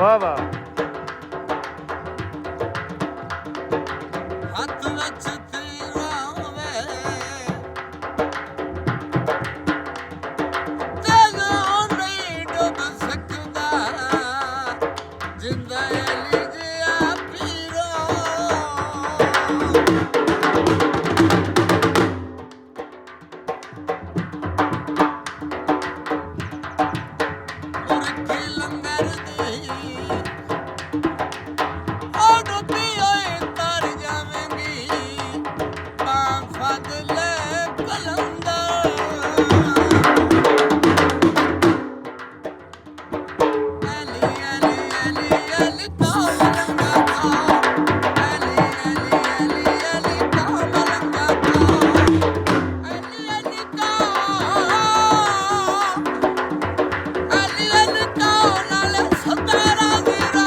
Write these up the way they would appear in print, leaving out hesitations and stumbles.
ਵਾਹ ਵਾਹ। ਹੱਥ ਵਿੱਚ ਤੇਰਾ ਵੇ ਤੈਨੂੰ ਨਹੀਂ ਡੁੱਬ ਸਕਦਾ ਜਿੰਦਾ ਅਲੀ ਜਿਹਾ ਪੀਰੋ ਮੁਰਕੀ ਲੰਗਰ ਦੀ ਉਹ ਡੁੱਬੀ ਹੋਏ ਤਰ ਜਾਵੇਂਗੀ ਤਾਂ ਫਜ਼ਲ ਕਲੰਦਰ ਅਲੀ ਅਲੀ ਅਲੀ ਅਲੀ ਤਾਂ ਮਲੰਗਾ ਕਾ ਅਲੀ ਅਲੀ ਅਲੀ ਅਲੀ ਤਾਂ ਮਲੰਗਾ ਕਾ ਅਲੀ ਅਲੀ ਕਾ ਅਲੀ ਅਲੀ ਕਾ ਨਾਲ ਸਤਾਰਾ ਵੀਰਾ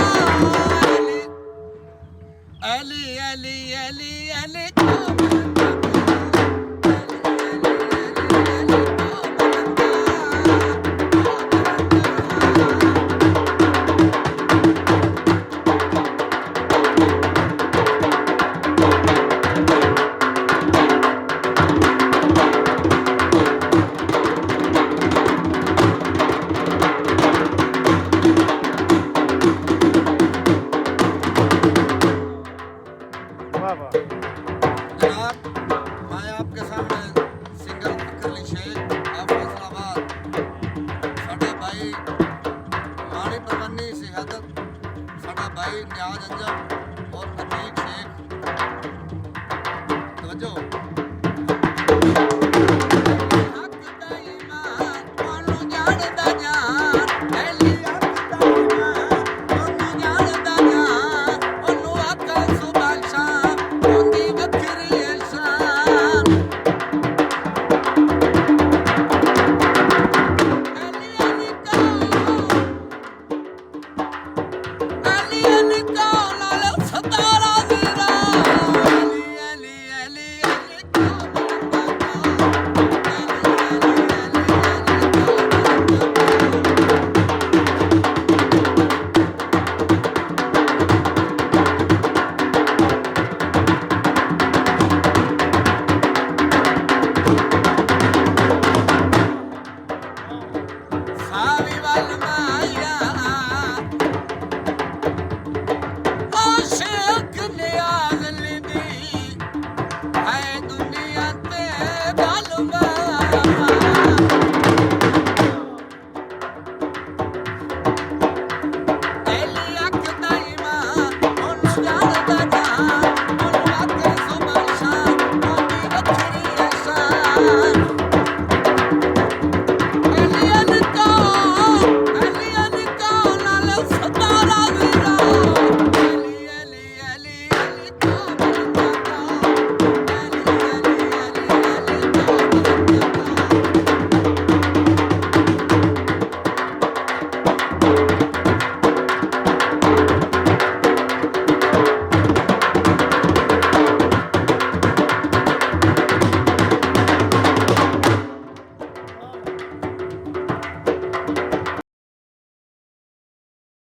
ਅਲੀ ਅਲੀ ਅਲੀ ਅਲੀ ਕਾ वाह वाह। जनाब मैं आपके सामने सिंगर फकर अली शेख आप फैसलाबाद साडा भाई मानी परवन्नी सियादत साडा भाई न्याज अंजम और अतीक शेख तवज्जो हक दा ईमान कोनू जाणदा जान अली हक दा ईमान कोनू जाणदा जान ओनू आका सुभान शाह ओंदी वखरी शान अली अली का अली अली का नाल सतारा वीरा अली अली अली अली का सावी वाल